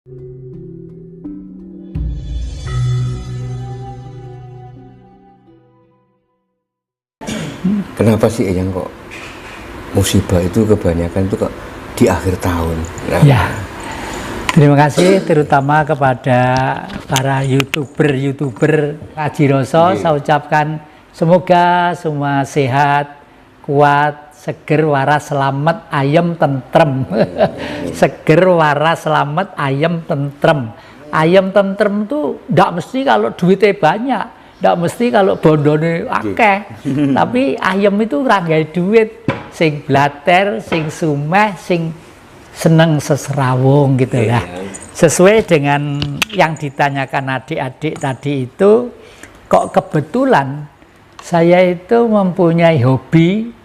Kenapa sih yang kok musibah itu kebanyakan itu kok di akhir tahun? Nah. Ya, terima kasih terutama kepada para youtuber Haji Roso. Saya ucapkan semoga semua sehat, kuat, seger, waras, selamat, ayem, tentrem. Seger, waras, selamat, ayem, tentrem. Ayem, tentrem itu tidak mesti kalau duitnya banyak, tidak mesti kalau bondone akeh. Tapi ayem itu ranggai duit, sing blater, sing sumeh, sing seneng seserawung gitu ya. Sesuai dengan yang ditanyakan adik-adik tadi itu, kok kebetulan saya itu mempunyai hobi.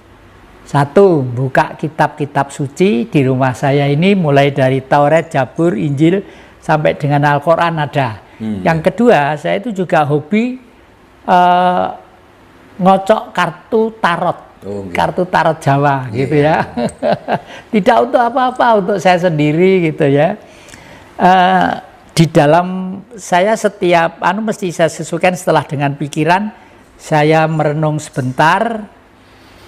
Satu, buka kitab-kitab suci di rumah saya ini, mulai dari Taurat, Zabur, Injil sampai dengan Al-Quran ada. Yang kedua, saya itu juga hobi ngocok kartu tarot. Kartu tarot Jawa gitu ya. Tidak untuk apa-apa, untuk saya sendiri gitu ya. Di dalam saya setiap mesti saya sesuaikan setelah dengan pikiran, saya merenung sebentar,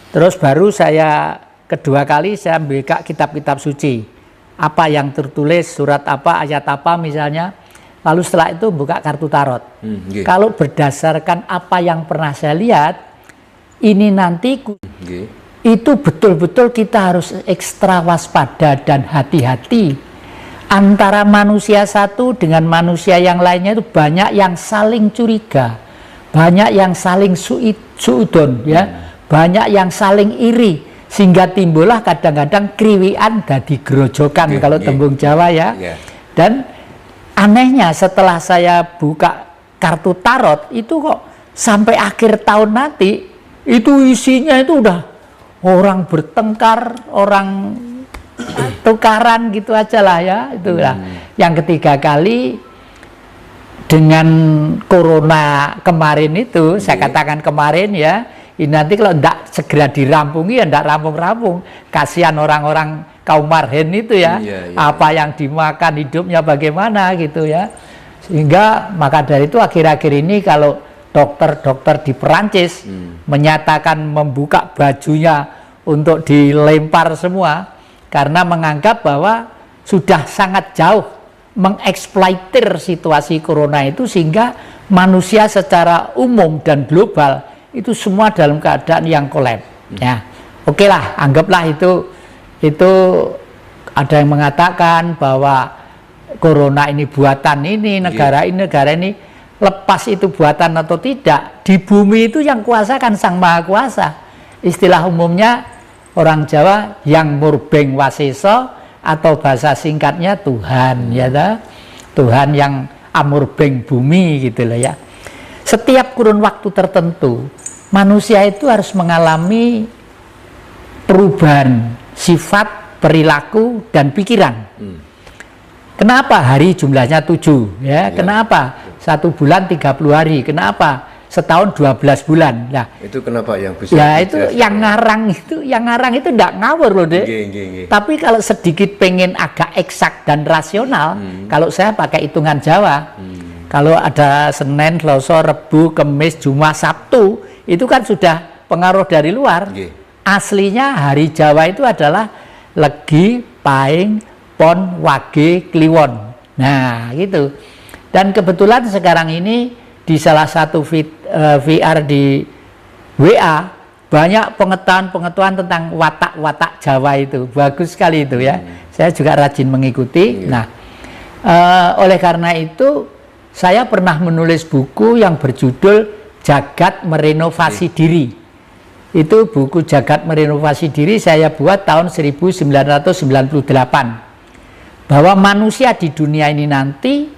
terus baru saya kedua kali saya buka kitab-kitab suci. Apa yang tertulis, surat apa, ayat apa misalnya. Lalu setelah itu buka kartu tarot. Kalau berdasarkan apa yang pernah saya lihat, ini nanti itu betul-betul kita harus ekstra waspada dan hati-hati. Antara manusia satu dengan manusia yang lainnya itu banyak yang saling curiga, banyak yang saling suudon, ya, banyak yang saling iri, sehingga timbullah kadang-kadang kriwian dadi grojokan kalau tembung Jawa ya. Dan anehnya setelah saya buka kartu tarot itu kok sampai akhir tahun nanti itu isinya itu udah orang bertengkar, orang tukaran gitu aja lah ya. Itulah yang ketiga kali dengan corona kemarin itu, saya katakan kemarin ya, ini nanti kalau tidak segera dirampungi ya tidak rampung-rampung. Kasihan orang-orang kaum marhen itu ya, apa yang dimakan hidupnya bagaimana gitu ya. Sehingga maka dari itu akhir-akhir ini kalau dokter-dokter di Perancis menyatakan membuka bajunya untuk dilempar semua karena menganggap bahwa sudah sangat jauh mengeksploitir situasi corona itu, sehingga manusia secara umum dan global itu semua dalam keadaan yang kolab. Ya, oke lah, anggaplah itu ada yang mengatakan bahwa corona ini buatan ini, negara ini. Lepas itu buatan atau tidak, di bumi itu yang kuasa kan Sang Maha Kuasa. Istilah umumnya orang Jawa yang murbeng waseso, atau bahasa singkatnya Tuhan ya, Tuhan yang amurbeng bumi gitu loh ya. Setiap kurun waktu tertentu manusia itu harus mengalami perubahan sifat, perilaku dan pikiran. Kenapa hari jumlahnya 7 ya? Kenapa 1 bulan 30 hari? Kenapa setahun 12 bulan? Nah, itu kenapa yang bisa? Ya itu yang ngarang itu enggak ngawur loh, Dek. Tapi kalau sedikit pengen agak eksak dan rasional, kalau saya pakai hitungan Jawa. Kalau ada Senin, Selasa, Rebu, Kamis, Jumat, Sabtu, itu kan sudah pengaruh dari luar. Aslinya hari Jawa itu adalah Legi, Paing, Pon, Wage, Kliwon. Nah gitu. Dan kebetulan sekarang ini di salah satu VR di WA banyak pengetahuan tentang watak-watak Jawa itu. Bagus sekali itu ya. Saya juga rajin mengikuti. Nah, oleh karena itu saya pernah menulis buku yang berjudul Jagat Merenovasi Diri. Itu buku Jagat Merenovasi Diri saya buat tahun 1998. Bahwa manusia di dunia ini nanti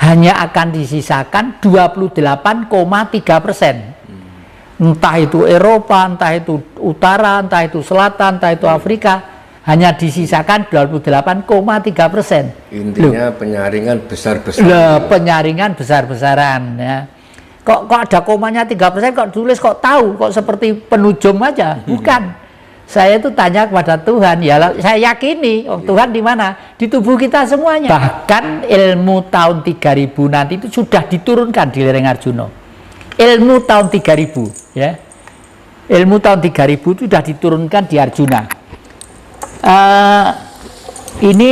hanya akan disisakan 28,3%. Entah itu Eropa, entah itu Utara, entah itu Selatan, entah itu Afrika, hanya disisakan 28,3%. Intinya penyaringan besar-besaran. Penyaringan besar-besaran ya. Kok ada komanya 3%, kok tulis kok tahu, kok seperti penujum aja. Bukan. Saya itu tanya kepada Tuhan, ya saya yakini Tuhan di mana? Di tubuh kita semuanya. Bahkan ilmu tahun 3000 nanti itu sudah diturunkan di lereng Arjuna. Ilmu tahun 3000 ya. Ilmu tahun 3000 itu sudah diturunkan di Arjuna. Ini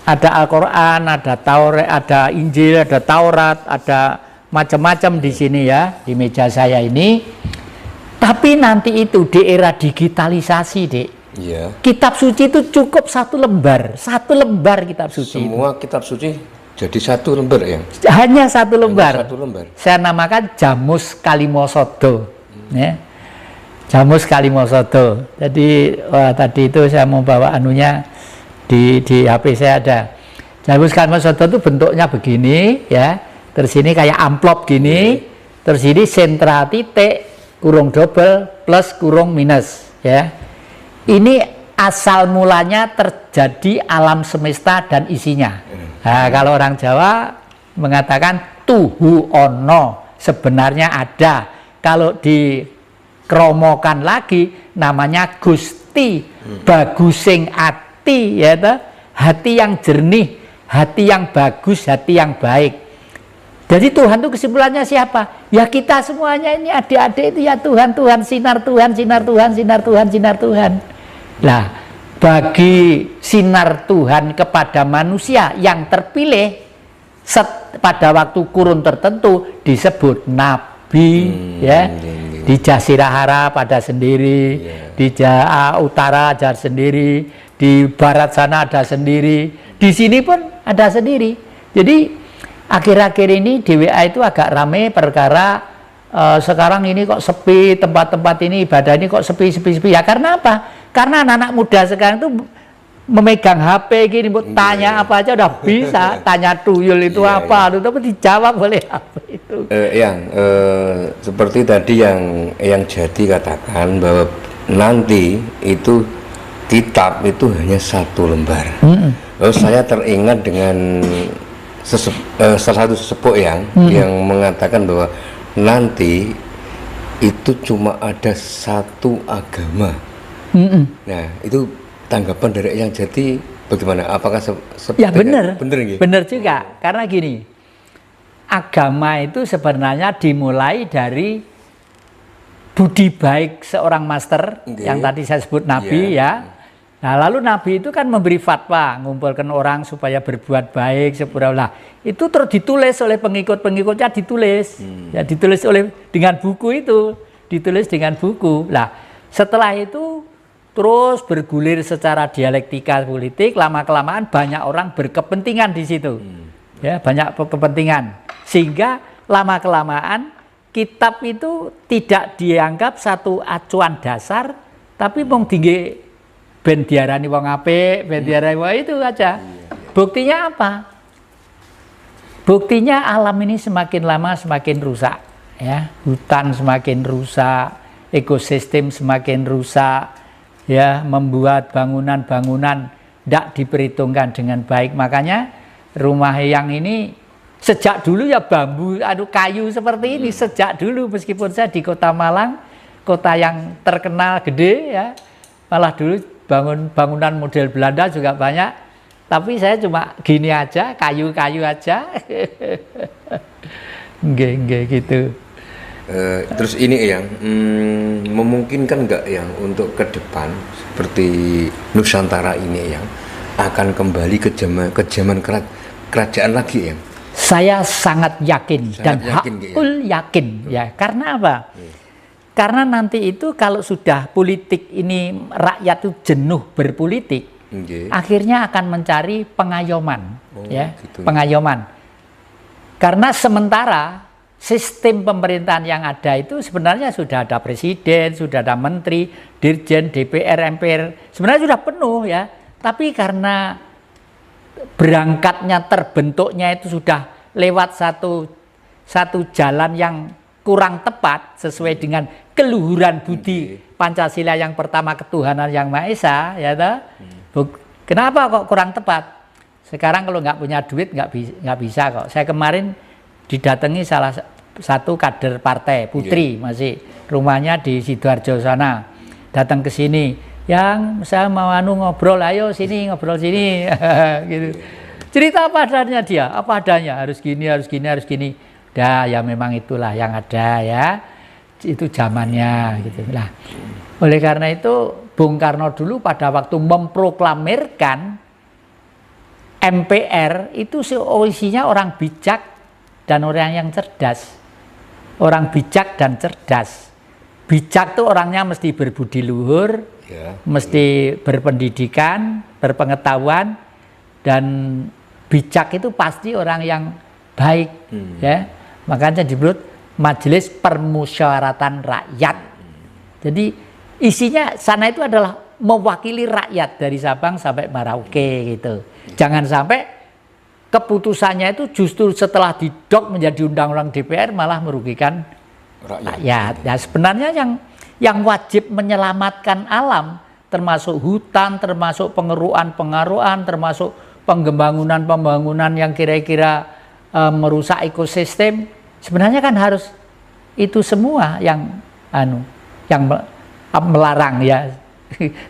ada Al-Qur'an, ada Taurat, ada Injil, ada Taurat, ada macam-macam di sini ya, di meja saya ini. Tapi nanti itu di era digitalisasi, Dek. Iya. Kitab suci itu cukup satu lembar kitab suci. Semua itu. Kitab suci jadi satu lembar ya? Hanya satu lembar. Hanya satu lembar. Saya namakan Jamus Kalimosodo. Ya. Jamus Kalimosodo. Jadi tadi itu saya mau bawa anunya di HP saya ada. Jamus Kalimosodo itu bentuknya begini ya. Terus ini kayak amplop gini. Terus ini sentra titik kurung double plus kurung minus ya. Ini asal mulanya terjadi alam semesta dan isinya. Nah, kalau orang Jawa mengatakan tuhu ono, sebenarnya ada. Kalau dikromokan lagi namanya Gusti bagusing ati ya toh? Hati yang jernih, hati yang bagus, hati yang baik. Jadi Tuhan itu kesimpulannya siapa? Ya kita semuanya ini adik-adik itu ya Tuhan, Tuhan, sinar Tuhan, sinar Tuhan, sinar Tuhan, sinar Tuhan. Nah, bagi sinar Tuhan kepada manusia yang terpilih pada waktu kurun tertentu disebut nabi ya. Di Jazirah Arab ada sendiri, di utara ada sendiri, di barat sana ada sendiri, di sini pun ada sendiri. Jadi akhir-akhir ini di WA itu agak rame perkara sekarang ini kok sepi, tempat-tempat ini ibadah ini kok sepi. Ya karena apa? Karena anak-anak muda sekarang itu memegang HP gini, tanya apa aja udah bisa, tanya tuyul itu apa, tapi dijawab oleh HP itu. Seperti tadi yang Jati katakan bahwa nanti itu kitab itu hanya satu lembar. Lalu saya teringat dengan salah satu sesepuh yang mengatakan bahwa nanti itu cuma ada satu agama. Nah, itu tanggapan dari yang Jati bagaimana? Apakah ya benar, gitu? Benar juga. Karena gini, agama itu sebenarnya dimulai dari budi baik seorang master yang tadi saya sebut nabi ya. Nah, lalu Nabi itu kan memberi fatwa, ngumpulkan orang supaya berbuat baik, lah. Itu terus ditulis oleh pengikut-pengikutnya, ya ditulis dengan buku itu, ditulis dengan buku. Lah, setelah itu terus bergulir secara dialektika politik, lama-kelamaan banyak orang berkepentingan di situ, ya banyak kepentingan, sehingga lama-kelamaan kitab itu tidak dianggap satu acuan dasar, tapi mung tinggi ben diarani wong apik, ben diarani wong itu aja. Buktinya apa? Buktinya alam ini semakin lama semakin rusak, ya. Hutan semakin rusak, ekosistem semakin rusak, ya, membuat bangunan-bangunan tidak diperhitungkan dengan baik. Makanya rumah yang ini sejak dulu ya bambu, kayu seperti ini sejak dulu, meskipun saya di Kota Malang, kota yang terkenal gede ya, malah dulu bangunan model Belanda juga banyak, tapi saya cuma gini aja, kayu-kayu aja. Nggih gitu. Terus ini yang memungkinkan nggak yang untuk ke depan seperti Nusantara ini yang akan kembali ke zaman kerajaan lagi ya? Saya sangat yakin dan hakul yakin ya. Karena apa? Karena nanti itu kalau sudah politik ini rakyat itu jenuh berpolitik, akhirnya akan mencari pengayoman, gitu. Pengayoman. Karena sementara sistem pemerintahan yang ada itu sebenarnya sudah ada presiden, sudah ada menteri, dirjen, DPR, MPR, sebenarnya sudah penuh ya. Tapi karena berangkatnya terbentuknya itu sudah lewat satu jalan yang kurang tepat sesuai dengan keluhuran budi Pancasila yang pertama, ketuhanan yang Maha Esa, ya toh. Kenapa kok kurang tepat? Sekarang kalau nggak punya duit nggak bisa kok. Saya kemarin didatangi salah satu kader partai Putri, masih rumahnya di Sidoarjo sana, datang ke sini. yang saya mau ngobrol, ayo sini ngobrol sini, gitu. Cerita apa adanya dia, apa adanya, harus gini, harus gini, harus gini. Dah, ya memang itulah yang ada ya, itu zamannya gitu. Nah, oleh karena itu Bung Karno dulu pada waktu memproklamirkan MPR itu isinya orang bijak dan orang yang cerdas. Orang bijak dan cerdas. Bijak tuh orangnya mesti berbudi luhur, ya, mesti berpendidikan, berpengetahuan, dan bijak itu pasti orang yang baik, ya. Makanya disebut Majelis Permusyawaratan Rakyat. Jadi isinya sana itu adalah mewakili rakyat dari Sabang sampai Merauke gitu. Jangan sampai keputusannya itu justru setelah didok menjadi undang-undang DPR malah merugikan rakyat. Nah, sebenarnya yang wajib menyelamatkan alam, termasuk hutan, termasuk pengeruan-pengaruan, termasuk pembangunan yang kira-kira merusak ekosistem, sebenarnya kan harus itu semua yang melarang ya.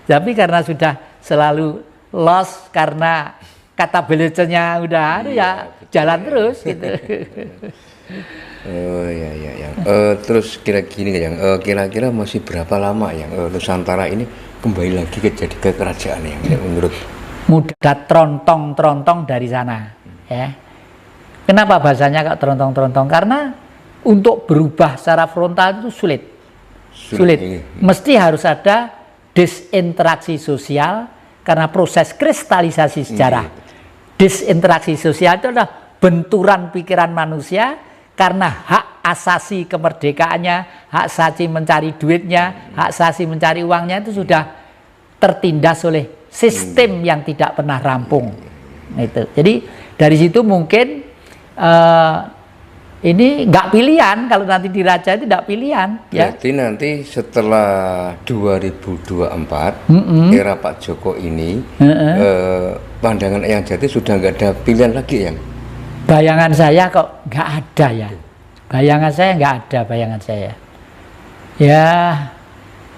Tapi karena sudah selalu lost karena kata belecernya udah ada ya, jalan terus gitu. Oh ya. Terus kira-kira masih berapa lama yang Nusantara ini kembali lagi jadi ke kerajaan yang menurut? Mudah terontong dari sana, ya. Kenapa bahasanya kok terontong? Karena untuk berubah secara frontal itu sulit. Mesti harus ada disinteraksi sosial karena proses kristalisasi sejarah. Disinteraksi sosial itu adalah benturan pikiran manusia karena hak asasi kemerdekaannya, hak asasi mencari duitnya, hak asasi mencari uangnya itu sudah tertindas oleh sistem yang tidak pernah rampung. Itu. Jadi dari situ mungkin ini nggak pilihan, kalau nanti di Raja itu nggak pilihan. Berarti ya? Nanti setelah 2024 era Pak Joko ini pandangan Eyang Jati sudah nggak ada pilihan lagi yang? Bayangan saya kok nggak ada ya. Bayangan saya nggak ada bayangan saya. Ya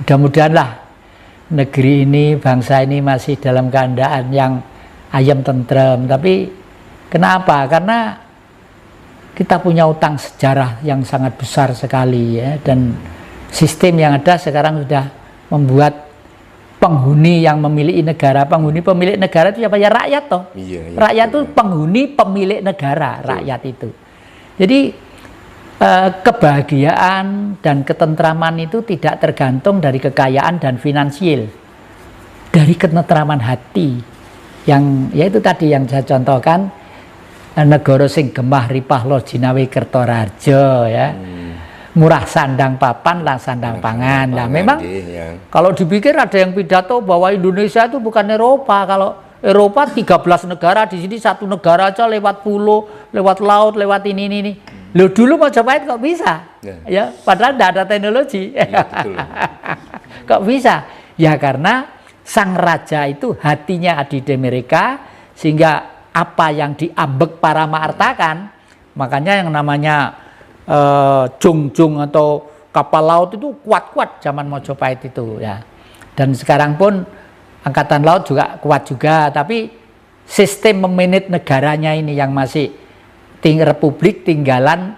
mudah-mudahan lah negeri ini, bangsa ini masih dalam keadaan yang ayam tentrem. Tapi kenapa? Karena kita punya utang sejarah yang sangat besar sekali ya, dan sistem yang ada sekarang sudah membuat penghuni yang memiliki negara, penghuni pemilik negara itu siapa ya? Rakyat toh. Iya, rakyat itu penghuni pemilik negara, rakyat itu. Jadi kebahagiaan dan ketentraman itu tidak tergantung dari kekayaan dan finansial, dari ketentraman hati yang yaitu tadi yang saya contohkan. Negara sing gemah ripah lo jinawe Kertorajo ya, murah sandang papan lah sandang pangan. Nah memang kalau dipikir ada yang pidato bahwa Indonesia itu bukan Eropa. Kalau Eropa 13 negara, di sini satu negara aja lewat pulau, lewat laut, lewat ini. Lo dulu Majapahit kok bisa? Ya padahal tidak ada teknologi. Ya, betul. Kok bisa? Ya karena sang raja itu hatinya adide mereka, sehingga apa yang diambek para maartakan, makanya yang namanya jung-jung atau kapal laut itu kuat-kuat zaman Majapahit itu ya. Dan sekarang pun angkatan laut juga kuat juga, tapi sistem memanage negaranya ini yang masih republik tinggalan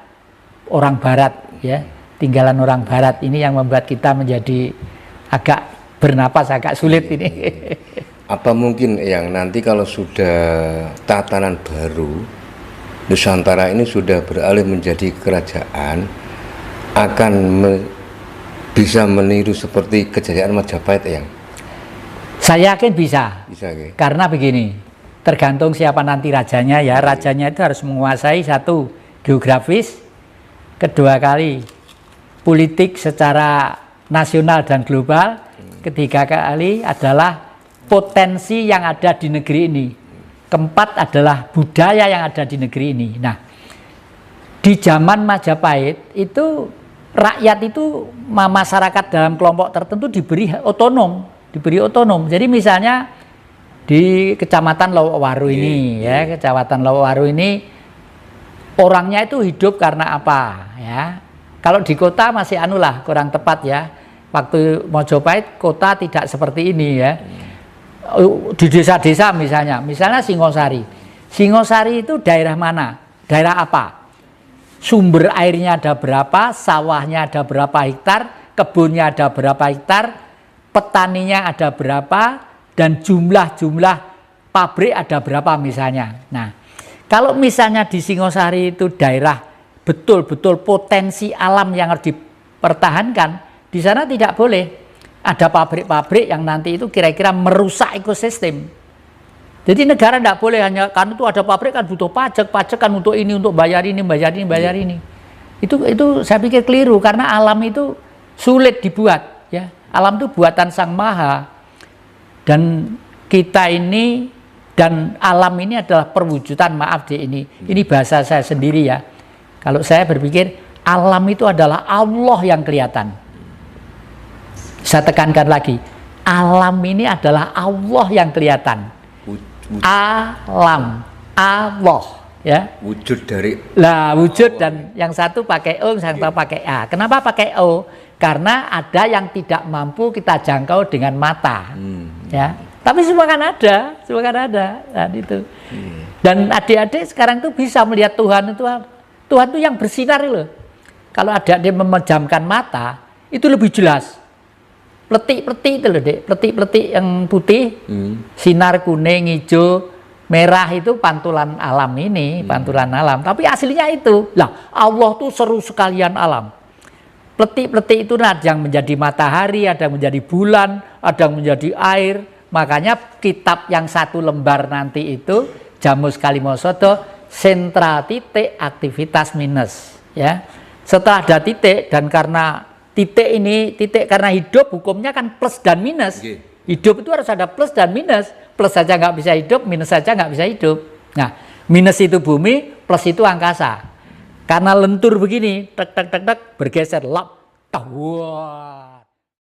orang barat ya, tinggalan orang barat ini yang membuat kita menjadi agak bernapas agak sulit ini. Apa mungkin yang nanti kalau sudah tatanan baru Nusantara ini sudah beralih menjadi kerajaan akan bisa meniru seperti kejayaan Majapahit yang? Saya yakin bisa okay. Karena begini, tergantung siapa nanti rajanya ya. Rajanya itu harus menguasai satu geografis, kedua kali politik secara nasional dan global, ketiga kali adalah potensi yang ada di negeri ini, keempat adalah budaya yang ada di negeri ini. Nah, di zaman Majapahit itu rakyat itu masyarakat dalam kelompok tertentu diberi otonom. Jadi misalnya di Kecamatan Lowowaru ini ya, Kecamatan Lowowaru ini orangnya itu hidup karena apa ya? Kalau di kota masih kurang tepat ya. waktu Mojopahit kota tidak seperti ini ya. Di desa-desa misalnya Singosari. Singosari itu daerah mana? Daerah apa? Sumber airnya ada berapa? Sawahnya ada berapa hektar? Kebunnya ada berapa hektar? Petaninya ada berapa? Dan jumlah pabrik ada berapa misalnya. Nah, kalau misalnya di Singosari itu daerah betul-betul potensi alam yang harus dipertahankan, di sana tidak boleh ada pabrik-pabrik yang nanti itu kira-kira merusak ekosistem. Jadi negara tidak boleh hanya karena itu ada pabrik kan butuh pajak kan untuk ini, untuk bayar ini. Itu saya pikir keliru karena alam itu sulit dibuat ya. Alam itu buatan Sang Maha. Dan kita ini dan alam ini adalah perwujudan, maaf deh ini bahasa saya sendiri ya. Kalau saya berpikir alam itu adalah Allah yang kelihatan. Saya tekankan lagi, alam ini adalah Allah yang kelihatan. Alam, Allah, ya. Wujud dari. Lah wujud dan yang satu pakai O, yang satu pakai A. Kenapa pakai O? Karena ada yang tidak mampu kita jangkau dengan mata, ya. Tapi semua kan ada. Nah, itu. Dan adik-adik sekarang tuh bisa melihat Tuhan itu yang bersinar loh. Kalau adik-adik memejamkan mata, itu lebih jelas. Pletik-pletik itu loh, Dek. Pletik-pletik yang putih, sinar kuning, hijau, merah itu pantulan alam ini, pantulan alam. Tapi aslinya itu. Lah, Allah tuh seru sekalian alam. Pletik-pletik itu ada yang menjadi matahari, ada yang menjadi bulan, ada yang menjadi air. Makanya kitab yang 1 lembar nanti itu Jamus Kalimosodo, sentra titik aktivitas minus. Ya, setelah ada titik dan karena titik karena hidup hukumnya kan plus dan minus. Hidup itu harus ada plus dan minus. Plus saja nggak bisa hidup, minus saja nggak bisa hidup. Nah, minus itu bumi, plus itu angkasa. Karena lentur begini, tek bergeser, lap, wah.